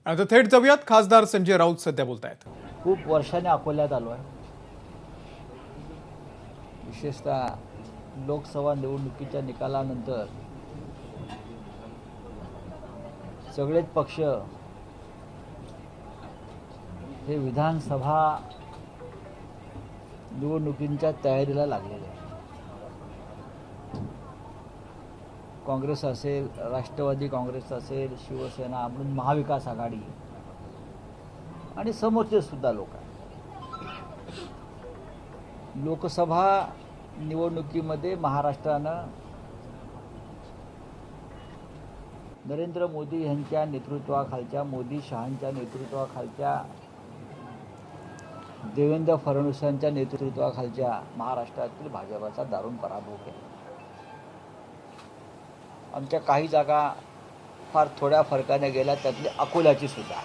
आता थेट जाऊयात, खासदार संजय राऊत सध्या बोलतायत. खूप वर्षाने अकोल्यात आलो आहे. विशेषतः लोकसभा निवडणुकीच्या निकालानंतर सगळेच पक्ष हे विधानसभा निवडणुकींच्या तयारीला लागलेले आहेत. काँग्रेस असेल, राष्ट्रवादी काँग्रेस असेल, शिवसेना म्हणून महाविकास आघाडी आणि समोरचे सुद्धा लोक आहेत. लोकसभा निवडणुकीमध्ये महाराष्ट्रानं नरेंद्र मोदी यांच्या नेतृत्वाखालच्या, मोदी शहांच्या नेतृत्वाखालच्या, देवेंद्र फडणवीसांच्या नेतृत्वाखालच्या महाराष्ट्रातील भाजपाचा दारुण पराभव केला. आमच्या काही जागा फार थोड्या फरकाने गेल्या, त्यातली अकोल्याची सुद्धा.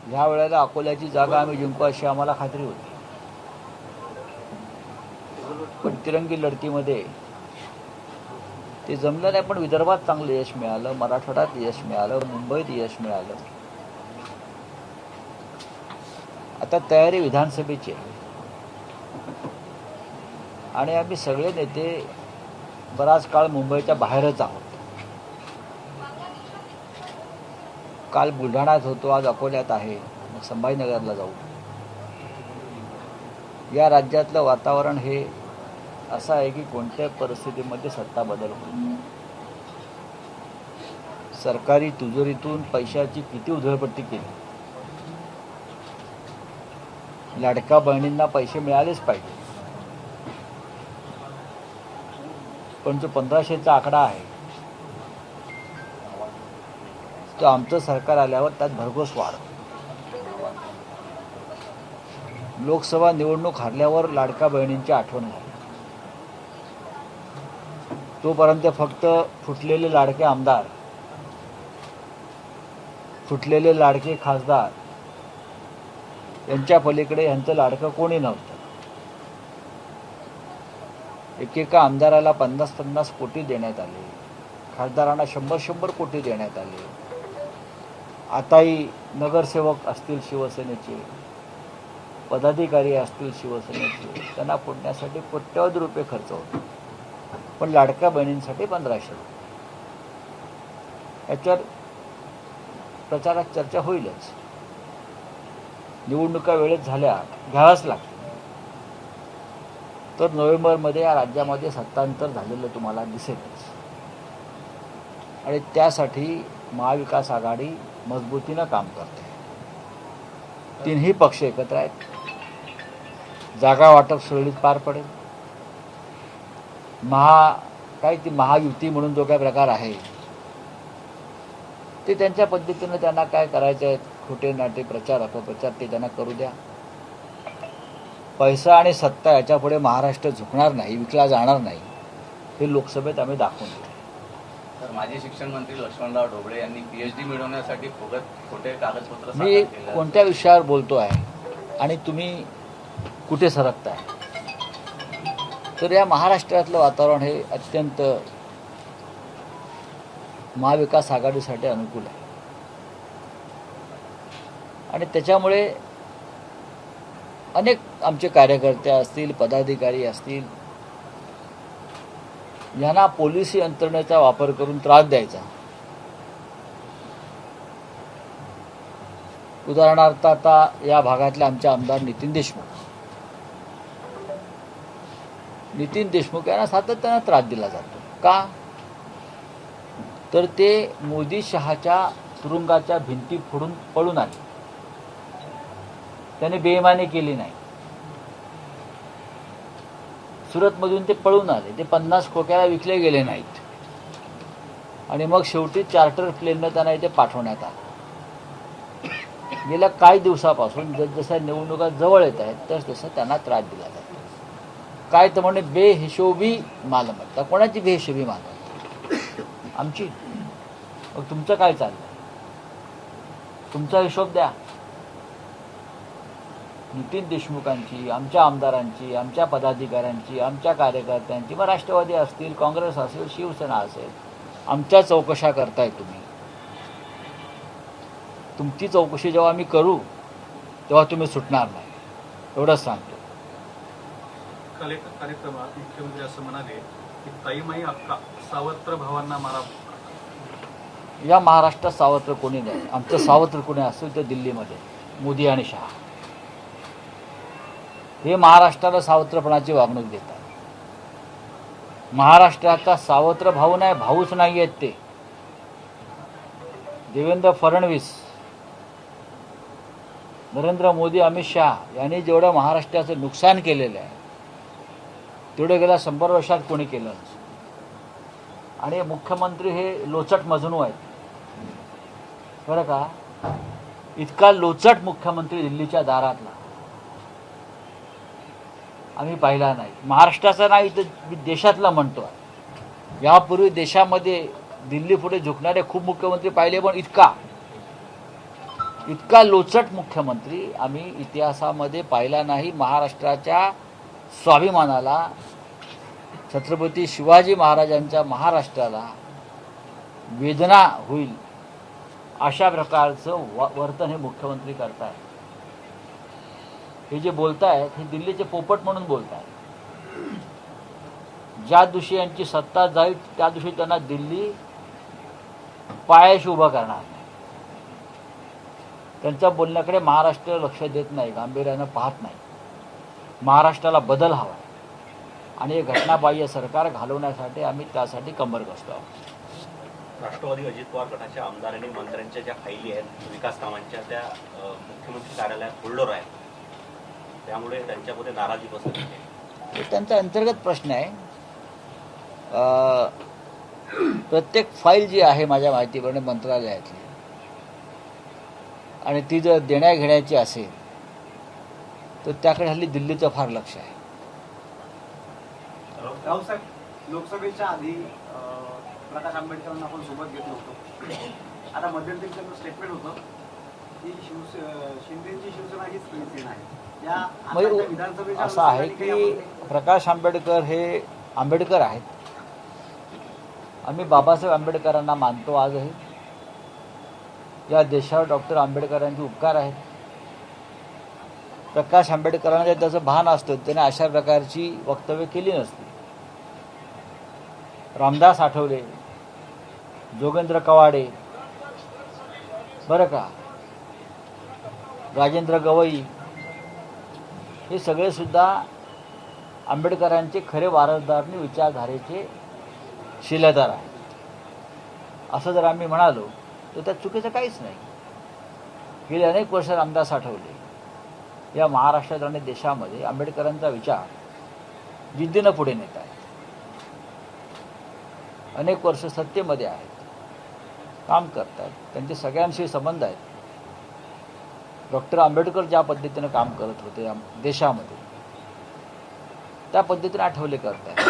ह्या वेळेला अकोल्याची जागा आम्ही जिंकू अशी आम्हाला खात्री होती, पण तिरंगी लढतीमध्ये ते जमलं नाही. पण विदर्भात चांगलं यश मिळालं, मराठवाड्यात यश मिळालं, मुंबईत यश मिळालं. आता तयारी विधानसभेची आहे आणि आम्ही सगळे नेते बराच काळ मुंबईच्या बाहेरच आहोत. काल बुलढाण्यात होतो, आज अकोल्यात आहे, मग संभाजीनगरला जाऊ. या राज्यातलं वातावरण हे असं आहे की कोणत्या परिस्थितीमध्ये सत्ता बदल होईल. सरकारी तिजोरीतून पैशाची किती उधळपट्टी केली. लाडक्या बहिणींना पैसे मिळालेच पाहिजे, पण जो 1500चा आकडा आहे तो आमचं सरकार आल्यावर त्यात भरघोस वाढ. लोकसभा निवडणूक हारल्यावर लाडक्या बहिणींची आठवण झाली. तोपर्यंत फक्त फुटलेले लाडके आमदार, फुटलेले लाडके खासदार यांच्या पलीकडे यांचं लाडकं कोणी नव्हतं. एकेका आमदाराला 50-50 कोटी देण्यात आले, खासदारांना 100-100 कोटी देण्यात आले. आताही नगरसेवक असतील शिवसेनेचे, पदाधिकारी असतील शिवसेनेचे, त्यांना फोडण्यासाठी कोट्यवधी रुपये खर्च होतो, पण लाडक्या बहिणींसाठी 1500. याच्यावर प्रचारात चर्चा होईलच. निवडणुका वेळेत झाल्या, घ्यावाच लागतं. तर नोव्हेंबरमध्ये या राज्यामध्ये सत्तांतर झालेलं तुम्हाला दिसेलच आणि त्यासाठी महाविकास आघाडी मजबूतीनं काम करते. तीनही पक्ष एकत्र आहेत. जागा वाटप सुरळीत पार पडेल. ती महायुती म्हणून जो काय प्रकार आहे ते त्यांच्या पद्धतीनं त्यांना काय करायचं आहे, खोटे नाटे प्रचार अपप्रचार ते त्यांना करू द्या. पैसा आणि सत्ता याच्यापुढे महाराष्ट्र झुकणार नाही, विकला जाणार नाही, हे लोकसभेत आम्ही दाखवून देऊ. तर माजी शिक्षण मंत्री लक्ष्मणराव ढोबळे यांनी PhD मिळवण्यासाठी खोटे कागदपत्र मी कोणत्या विषयावर बोलतो आहे आणि तुम्ही कुठे सरकताय? तर या महाराष्ट्रातलं वातावरण हे अत्यंत महाविकास आघाडीसाठी अनुकूल आहे आणि त्याच्यामुळे अनेक आमचे कार्यकर्ते असतील, पदाधिकारी असतील, यांना पोलिसी यंत्रणेचा वापर करून त्रास द्यायचा. उदाहरणार्थ आता या भागातले आमचे आमदार नितीन देशमुख यांना सातत्यानं त्रास दिला जातो. का? तर ते मोदी शहाच्या तुरुंगाच्या भिंती फोडून पळून आले. त्याने बेईमानी केली नाही. सुरतमधून ते पळून आले, ते 50 खोक्याला विकले गेले नाहीत आणि मग शेवटी चार्टर प्लेननं त्यांना इथे पाठवण्यात आलं. गेल्या काही दिवसापासून जसजशा निवडणुका जवळ येत आहेत तसतसं त्यांना त्रास दिला जातो. काय तर म्हणे बेहिशोबी मालमत्ता. कोणाची बेहिशोबी मालमत्ता? आमची. मग तुमचं काय चाललं? तुमचा हिशोब द्या. नितीन देशमुखांची, आमच्या आमदारांची, आमच्या पदाधिकाऱ्यांची, आमच्या कार्यकर्त्यांची, मग राष्ट्रवादी असतील, काँग्रेस असेल, शिवसेना असेल, आमच्या चौकशा करताय तुम्ही. तुमची चौकशी जेव्हा आम्ही करू तेव्हा तुम्ही सुटणार नाही, एवढंच सांगतो. काल एका कार्यक्रमात मुख्यमंत्री असं म्हणाले की ताईमाई अक्का सावत्र भावांना मारा. या महाराष्ट्रात सावत्र कोणी नाही. आमचं सावत्र कोणी असेल तर दिल्लीमध्ये मोदी आणि शहा हे महाराष्ट्राला सावत्रपणाची वागणूक देतात. महाराष्ट्राचा सावत्र भाऊ नाही, भाऊच नाही आहेत ते. देवेंद्र फडणवीस, नरेंद्र मोदी, अमित शहा यांनी जेवढं महाराष्ट्राचं नुकसान केलेलं आहे तेवढं गेल्या 100 वर्षात कोणी केलं नसेल. आणि मुख्यमंत्री हे लोचट मजनू आहेत बरं का. इतका लोचट मुख्यमंत्री दिल्लीच्या दारातला आम्ही पाहिला नाही. महाराष्ट्राचा नाही तर मी देशातला म्हणतो. यापूर्वी देशामध्ये दिल्ली पुढे झुकणारे खूप मुख्यमंत्री पाहिले, पण इतका लोचट मुख्यमंत्री आम्ही इतिहासामध्ये पाहिला नाही. महाराष्ट्राच्या स्वाभिमानाला, छत्रपती शिवाजी महाराजांच्या महाराष्ट्राला वेदना होईल अशा प्रकारचं वर्तन हे मुख्यमंत्री करतायत. हे जे बोलतायत हे दिल्लीचे पोपट म्हणून बोलतायत. ज्या दिवशी यांची सत्ता जाईल त्या दिवशी त्यांना दिल्ली पायाशी उभं करणार नाही. त्यांच्या बोलण्याकडे महाराष्ट्र लक्ष देत नाही, गांभीर्यानं पाहत नाही. महाराष्ट्राला बदल हवा आणि हे घटनाबाह्य सरकार घालवण्यासाठी आम्ही त्यासाठी कंबर कसतो आहोत. राष्ट्रवादी अजित पवार गटाच्या आमदारांनी मंत्र्यांच्या ज्या फायली आहेत विकास कामांच्या त्या मुख्यमंत्री कार्यालयात होल्डर आहेत, त्यामुळे त्यांच्यामध्ये नाराजी बसत आहे. त्यांचा अंतर्गत प्रश्न आहे. प्रत्येक फाईल जी आहे माझ्या माहितीप्रमाणे मंत्रालयातली आणि ती जर देण्याघेण्याची असेल तर त्याकडे हल्ली दिल्लीचं फार लक्ष आहे. रावसाहेब, लोकसभेच्या आधी प्रकाश आंबेडकरांना आपण सोबत घेतलं होतं. आता मध्यंतरी स्टेटमेंट होतं की शिंदेची शिवसेना हीच सेना आहे. या म्हणजे विधानसभेच्या असं आहे की प्रकाश आंबेडकर हे आंबेडकर आहेत. आम्ही बाबासाहेब आंबेडकरांना मानतो आजही. या देशावर डॉक्टर आंबेडकरांचे उपकार आहेत. प्रकाश आंबेडकरांना जर त्याचं भान असतं त्याने अशा प्रकारची वक्तव्य केली नसती. रामदास आठवले, जोगेंद्र कवाडे बरं का, राजेंद्र गवई हे सगळे सुद्धा आंबेडकरांचे खरे वारसदार विचारधारेचे शिलेदार आहेत. असं जर आम्ही म्हणालो तर त्यात चुकीचं काहीच नाही. गेली अनेक वर्ष रामदास आठवले या महाराष्ट्रात आणि देशामध्ये आंबेडकरांचा विचार जिद्दीनं पुढे नेत आहेत. अनेक वर्ष सत्तेमध्ये आहेत, काम करतात, त्यांचे सगळ्यांशी संबंध आहेत. डॉक्टर आंबेडकर ज्या पद्धतीनं काम करत होते देशामध्ये त्या पद्धतीने आठवले करतात.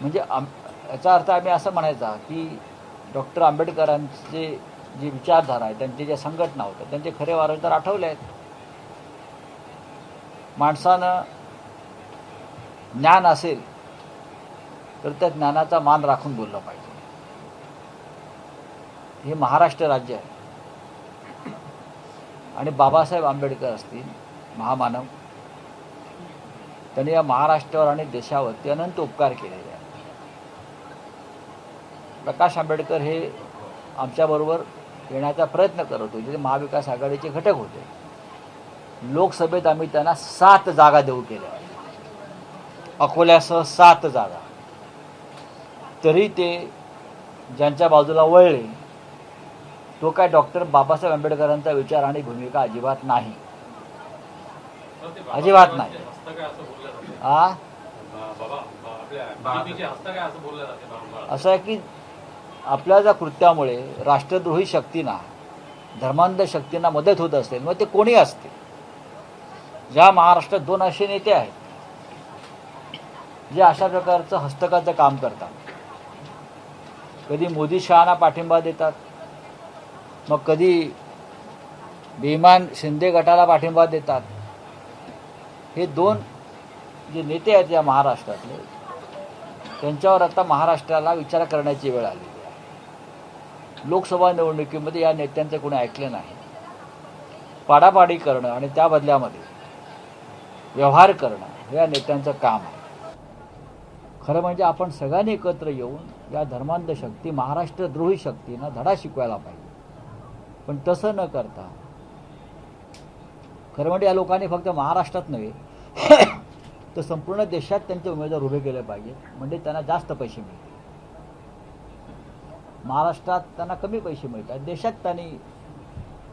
म्हणजे याचा अर्थ आम्ही असं म्हणायचा की डॉक्टर आंबेडकरांचे जी विचारधारा आहे, त्यांची ज्या संघटना होत्या, त्यांचे खरे वारसदार आठवले आहेत. माणसानं ज्ञान असेल तर त्या ज्ञानाचा मान राखून बोललं पाहिजे. हे महाराष्ट्र राज्य आहे आणि बाबासाहेब आंबेडकर असतील महामानव, त्यांनी या महाराष्ट्रावर आणि देशावरती अनंत उपकार केलेले आहेत. प्रकाश आंबेडकर हे आमच्याबरोबर येण्याचा प्रयत्न करत होते. ते महाविकास आघाडीचे घटक होते. लोकसभेत आम्ही त्यांना 7 जागा देऊ केल्या, अकोल्यासह 7 जागा. तरी ते ज्यांच्या बाजूला वळले तो काय डॉक्टर बाबासाहेब आंबेडकरांचा विचार आणि भूमिका अजिबात नाही, अजिबात नाही. असं आहे की आपल्या ज्या कृत्यामुळे राष्ट्रद्रोही शक्तींना, धर्मांध शक्तींना मदत होत असेल मग ते कोणी असते. ज्या महाराष्ट्रात 2 असे नेते आहेत जे अशा प्रकारचं हस्तकाचं काम करतात. कधी मोदी शहाना पाठिंबा देतात, मग कधी बेईमान शिंदे गटाला पाठिंबा देतात. हे 2 जे नेते आहेत या महाराष्ट्रातले, त्यांच्यावर आता महाराष्ट्राला विचार करण्याची वेळ आलेली आहे. लोकसभा निवडणुकीमध्ये या नेत्यांचं कोणी ऐकलं नाही. पाडापाडी करणं आणि त्या बदल्यामध्ये व्यवहार करणं हे या नेत्यांचं काम आहे. खरं म्हणजे आपण सगळ्यांनी एकत्र येऊन या धर्मांध शक्ती, महाराष्ट्रद्रोही शक्तींना धडा शिकवायला पाहिजे. पण तसं न करता खरं म्हणजे या लोकांनी फक्त महाराष्ट्रात नव्हे तर संपूर्ण देशात त्यांचे उमेदवार उभे केले पाहिजे, म्हणजे त्यांना जास्त पैसे मिळतील. महाराष्ट्रात त्यांना कमी पैसे मिळतात, देशात त्यांनी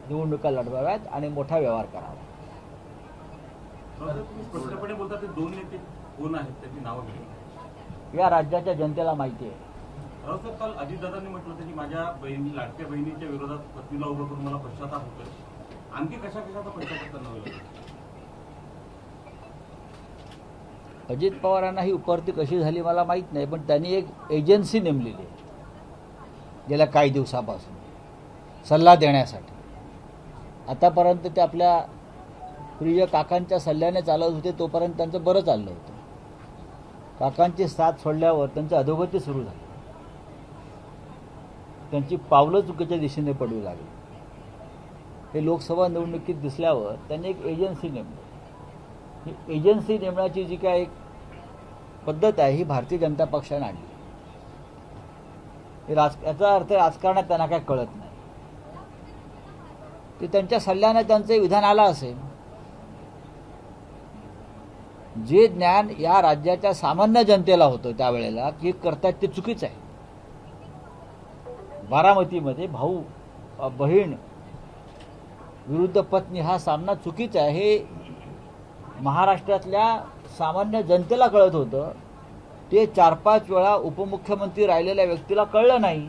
निवडणुका लढवाव्यात आणि मोठा व्यवहार करावा. तुम्ही स्पष्टपणे बोलता ते दोन नेते कोण आहेत, त्याची नावं घ्या. या राज्याच्या जनतेला माहिती आहे. रावसाहेब, काल अजितदादांनी म्हटलं होतं की माझ्या लाडक्या बहिणीच्या विरोधात पत्नीला उभं करून मला पश्चाताप होतोय. आणखी कशा कशाचा पश्चाताप त्यांना होईल? अजित पवारांना ही उपरती कशी झाली मला माहीत नाही, पण त्यांनी एक एजन्सी नेमलेली आहे गेल्या काही दिवसापासून सल्ला देण्यासाठी. आतापर्यंत ते आपल्या प्रिय काकांच्या सल्ल्याने चालत होते, तोपर्यंत त्यांचं बरं चाललं होतं. काकांची साथ सोडल्यावर त्यांची अधोगती सुरू झाली, त्यांची पावलं चुकीच्या दिशेने पडू लागली. हे लोकसभा निवडणुकीत दिसल्यावर त्यांनी एक एजन्सी नेमली. ही एजन्सी नेमण्याची जी काय एक पद्धत आहे ही भारतीय जनता पक्षाने आणली. याचा अर्थ राजकारणात त्यांना काय कळत नाही. ते त्यांच्या सल्ल्याने त्यांचे विधान आलं असेल. जे ज्ञान या राज्याच्या सामान्य जनतेला होतं त्यावेळेला की करतात ते चुकीचं आहे. बारामतीमध्ये भाऊ बहीण विरुद्ध पत्नी हा सामना चुकीचा आहे हे महाराष्ट्रातल्या सामान्य जनतेला कळत होतं. ते 4-5 वेळा उपमुख्यमंत्री राहिलेल्या व्यक्तीला कळलं नाही.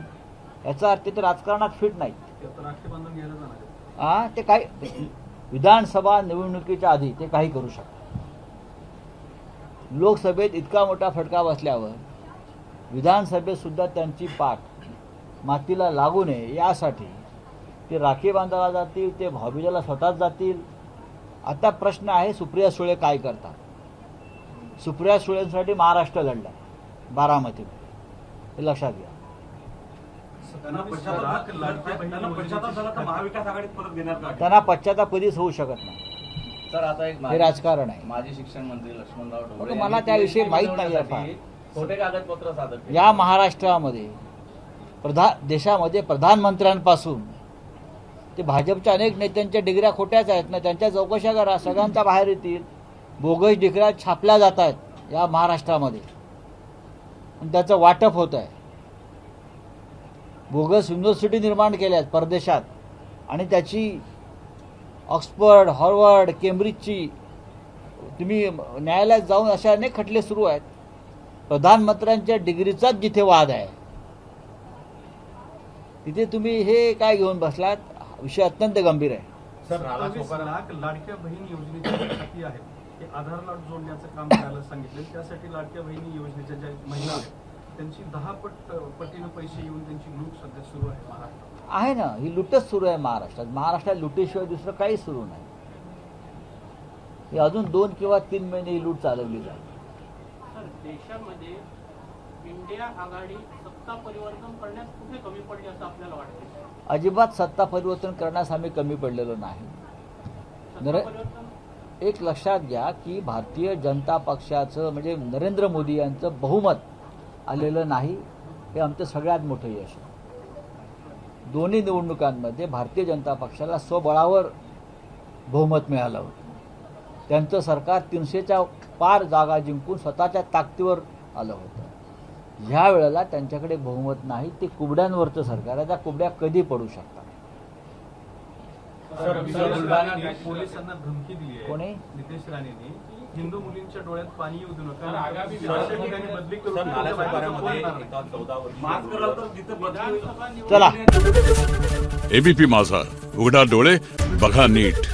याचा अर्थ ते राजकारणात फिट नाही. राखी बांधून घ्यायला जाणार आहे. ते काही विधानसभा निवडणुकीच्या आधी ते काही करू शकतात. लोकसभेत इतका मोठा फटका बसल्यावर विधानसभेत सुद्धा त्यांची पाठ मातीला लागू नये यासाठी ते राखी बांधायला जातील, ते भाऊबीजेला स्वतःच जातील. आता प्रश्न आहे सुप्रिया सुळे काय करतात. सुप्रिया सुळेंसाठी महाराष्ट्र लढला बारामतीमध्ये, हे लक्षात घ्या. त्यांना पश्चाताप झाला तर महाविकास आघाडीत परत घेणार का? त्यांना पश्चाताप कधीच होऊ शकत नाही. सर, आता एक हे राजकारण आहे. माजी शिक्षण मंत्री लक्ष्मणराव ढोबळे मला यांनी त्याविषयी PhD माहित नाही आहे फार. मिळवण्यासाठी खोटे कागदपत्र सादर केले. या महाराष्ट्रामध्ये देशामध्ये प्रधानमंत्र्यांपासून ते भाजपच्या अनेक नेत्यांच्या डिग्र्या खोट्याच आहेत ना. त्यांच्या चौकशा करा, सगळ्यांच्या बाहेर येतील. बोगस डिग्र्या छापल्या जात आहेत या महाराष्ट्रामध्ये आणि त्याचं वाटप होत आहे. बोगस युनिव्हर्सिटी निर्माण केल्या आहेत परदेशात आणि त्याची ऑक्सफर्ड, हार्वर्ड, केम्ब्रिजची तुम्ही न्यायालयात जाऊन अशा अनेक खटले सुरू आहेत. प्रधानमंत्र्यांच्या डिग्रीचाच जिथे वाद आहे तिथे तुम्ही हे काय घेऊन बसलात. विषय अत्यंत गंभीर आहे. 27 लाख लाडक्या बहीण योजनेची खाती आहेत, ते आधारला जोडण्याचं काम करायला सांगितलं. त्यासाठी लाडक्या बहिणी योजनेच्या ज्या महिला आहेत त्यांची 10 पटीनं पैसे येऊन त्यांची लूट सध्या सुरू आहे महाराष्ट्रात. आहे ना, ही लुटच सुरू आहे महाराष्ट्रात. महाराष्ट्रात लुटीशिवाय दुसरं काही सुरू नाही. ही अजून 2 किंवा 3 महिने ही लूट चालवली जाईल. सर, देशामध्ये इंडिया आघाडी सत्ता परिवर्तन करण्यास कुठे कमी पडली असं आपल्याला वाटते? अजिबात सत्ता परिवर्तन करण्यास आम्ही कमी पडलेलो नाही. सत्ता परिवर्तन एक लक्षात घ्या की भारतीय जनता पक्षाचं म्हणजे नरेंद्र मोदी यांचं बहुमत आलेलं नाही, हे आमचं सगळ्यात मोठं यश आहे. दोन्ही निवडणुकांमध्ये भारतीय जनता पक्षाला स्वबळावर बहुमत मिळालं होतं. त्यांचं सरकार 300च्या पार जागा जिंकून स्वतःच्या ताकदीवर आलं होतं. ह्या वेळेला त्यांच्याकडे बहुमत नाही. ते कुबड्यांवरचं सरकार आहे. त्या कुबड्या कधी पडू शकतात. पोलिसांना धमकी दिली आहे कोणी? नितेश राणेंनी. हिंदू मुलींच्या डोळ्यात पाणी येऊ देऊ नका. बदली करून सर, नाल्यासोपाऱ्यामध्ये बोलणार नाही. एका 14 वर्षीय मास्क लावतात जिथं बदली चला. एबीपी माझा, उघडा डोळे बघा नीट.